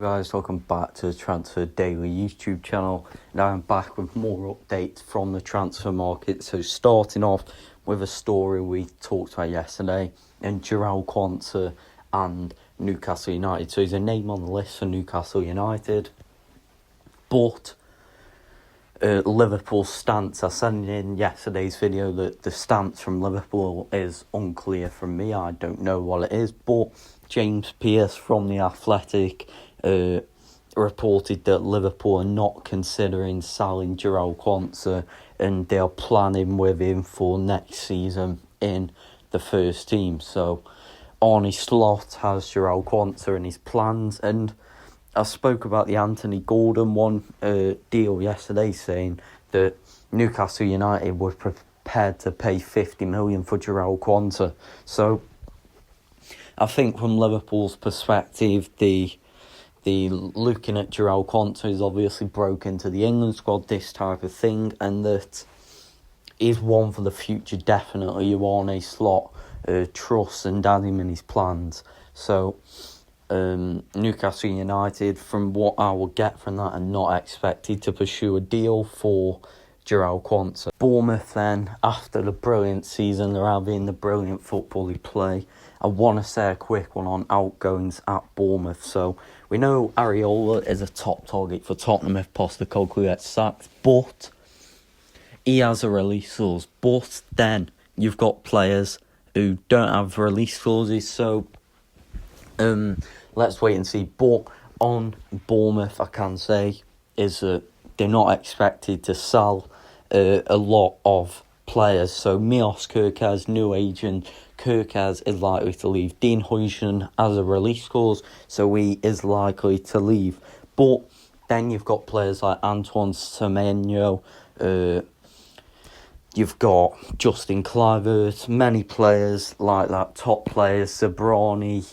Guys, welcome back to the Transfer Daily YouTube channel. Now I'm back with more updates from the transfer market. So starting off with a story we talked about yesterday, and Quansah and Newcastle United. So he's a name on the list for Newcastle United, but Liverpool's stance, I sent in yesterday's video that the stance from Liverpool is unclear from me. I don't know what it is, but James Pearce from The Athletic reported that Liverpool are not considering selling Quansah, and they are planning with him for next season in the first team. So Arne Slot has Quansah in his plans, and I spoke about the Anthony Gordon deal yesterday, saying that Newcastle United were prepared to pay 50 million for Quansah. So I think from Liverpool's perspective, the looking at Quansah is obviously broken into the England squad, this type of thing, and that is one for the future. Definitely, Arne Slot trusts and has him in his plans. So Newcastle United, from what I will get from that, are not expected to pursue a deal for Quansah. Bournemouth then, after the brilliant season they're having, the brilliant football they play, I want to say a quick one on outgoings at Bournemouth. So we know Areola is a top target for Tottenham if Postecoglou gets sacked, but he has a release clause. But then you've got players who don't have release clauses, so let's wait and see. But on Bournemouth, I can say is that they're not expected to sell a lot of players. So Milos Kerkez, new agent, Kerkez is likely to leave. Dean Huijsen has a release clause, so he is likely to leave. But then you've got players like Antoine Semenyo, you've got Justin Kluivert, many players like that, top players, Zabrani,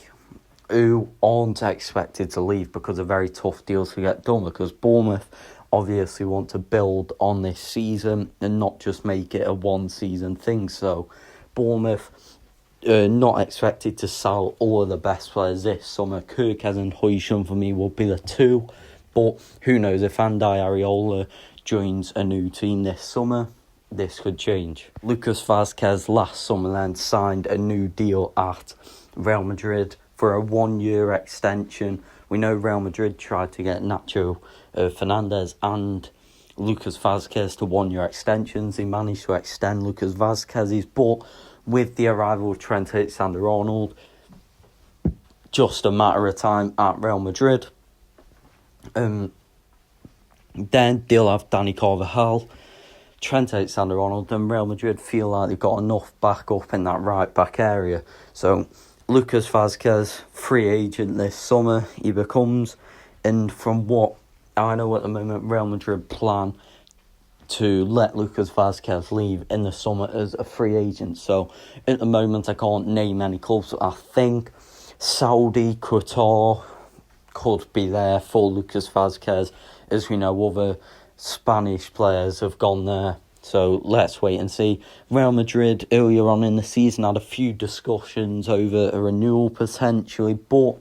who aren't expected to leave because of very tough deals to get done, because Bournemouth obviously want to build on this season and not just make it a one-season thing. So Bournemouth not expected to sell all of the best players this summer. Kerkez and Huijsen for me will be the two, but who knows, if Andai Areola joins a new team this summer, this could change. Lucas Vazquez last summer then signed a new deal at Real Madrid for a 1-year extension. We know Real Madrid tried to get Nacho Fernandez and Lucas Vazquez to 1-year extensions. He managed to extend Lucas Vazquez's, but with the arrival of Trent Alexander-Arnold, just a matter of time at Real Madrid. Then they'll have Danny Carvajal, Trent Alexander-Arnold, and Real Madrid feel like they've got enough backup in that right-back area. So Lucas Vazquez, free agent this summer, he becomes, and from what I know at the moment, Real Madrid plan to let Lucas Vazquez leave in the summer as a free agent. So at the moment I can't name any clubs, but I think Saudi, Qatar could be there for Lucas Vazquez. As we know, other Spanish players have gone there. So let's wait and see. Real Madrid earlier on in the season had a few discussions over a renewal potentially, but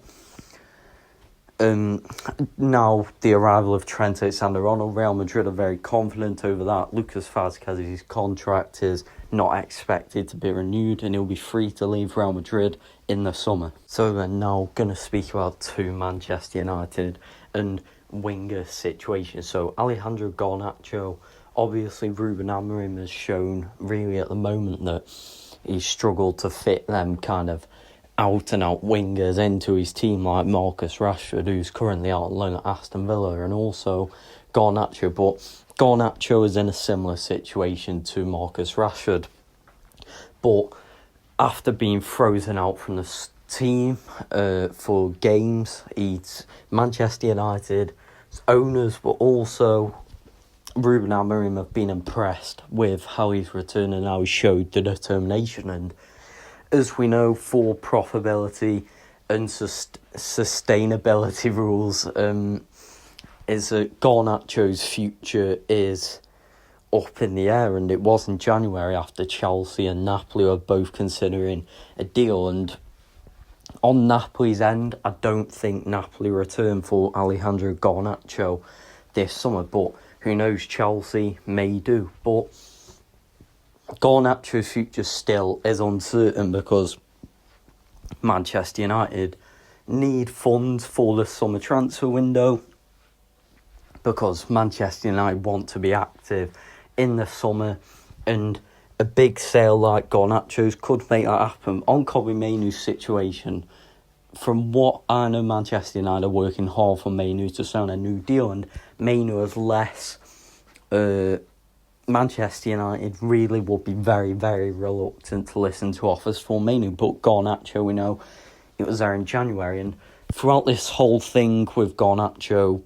now the arrival of Trent Alexander-Arnold, Real Madrid are very confident over that. Lucas Vazquez's contract is not expected to be renewed, and he'll be free to leave Real Madrid in the summer. So we're now going to speak about two Manchester United and winger situations. So Alejandro Garnacho, obviously Ruben Amorim has shown really at the moment that he's struggled to fit them kind of out-and-out wingers into his team, like Marcus Rashford, who's currently out on loan at Aston Villa, and also Garnacho. But Garnacho is in a similar situation to Marcus Rashford. But after being frozen out from the team for games, Manchester United owners, but also Ruben Amorim, have been impressed with how he's returned and how he showed the determination. And as we know, for profitability and sustainability rules, is that Garnacho's future is up in the air, and it was in January after Chelsea and Napoli were both considering a deal. And On Napoli's end, I don't think Napoli return for Alejandro Garnacho this summer, but who knows, Chelsea may do. But Garnacho's future still is uncertain because Manchester United need funds for the summer transfer window, because Manchester United want to be active in the summer, and a big sale like Garnacho's could make that happen. On Kobe Mainoo's situation, from what I know, Manchester United are working hard for Mainoo to sign a new deal, and Mainoo is less. Manchester United really would be very, very reluctant to listen to offers for Mainoo, but Garnacho, we know, it was there in January, and throughout this whole thing with Garnacho,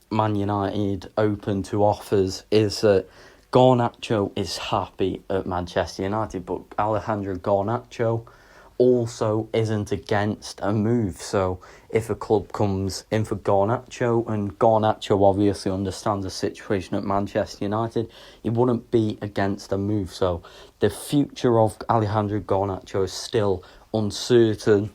Man United open to offers, is that Garnacho is happy at Manchester United, but Alejandro Garnacho also isn't against a move. So if a club comes in for Garnacho, and Garnacho obviously understands the situation at Manchester United, he wouldn't be against a move. So the future of Alejandro Garnacho is still uncertain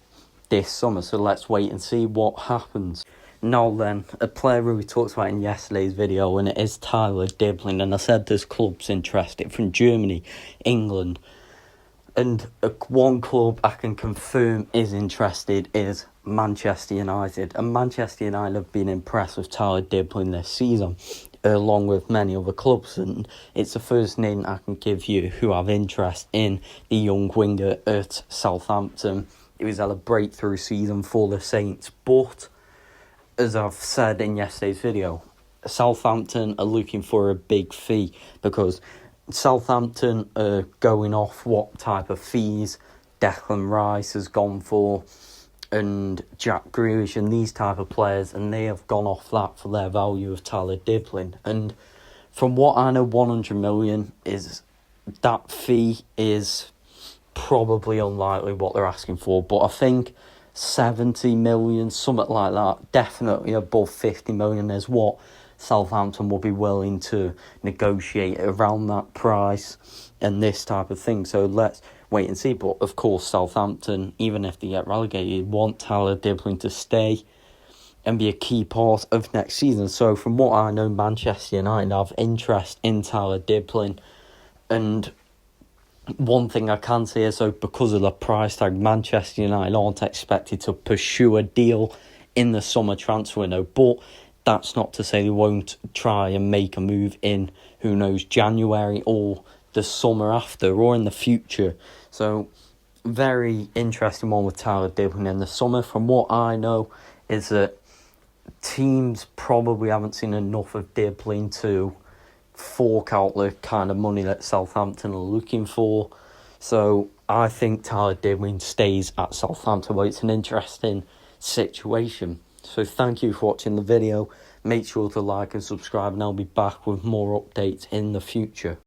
this summer, so let's wait and see what happens. Now then, a player who we talked about in yesterday's video, and it is Tyler Dibling, and I said there's clubs interested from Germany, England, and one club I can confirm is interested is Manchester United, and Manchester United have been impressed with Tyler Dibling this season, along with many other clubs, and it's the first name I can give you who have interest in the young winger at Southampton. It was a breakthrough season for the Saints, but as I've said in yesterday's video, Southampton are looking for a big fee, because Southampton are going off what type of fees Declan Rice has gone for, and Jack Grealish and these type of players, and they have gone off that for their value of Tyler Dibling. And from what I know, 100 million is, that fee is probably unlikely what they're asking for, but I think 70 million, something like that, definitely above 50 million is what Southampton will be willing to negotiate around that price and this type of thing. So let's wait and see. But of course, Southampton, even if they get relegated, want Tyler Dibling to stay and be a key part of next season. So from what I know, Manchester United have interest in Tyler Dibling, and one thing I can say is, so because of the price tag, Manchester United aren't expected to pursue a deal in the summer transfer window, but that's not to say they won't try and make a move in, who knows, January or the summer after or in the future. So very interesting one with Tyler Dibling in the summer. From what I know is that teams probably haven't seen enough of Dibling to fork out the kind of money that Southampton are looking for. So I think Tyler Dibling stays at Southampton, but it's an interesting situation. So thank you for watching the video. Make sure to like and subscribe, and I'll be back with more updates in the future.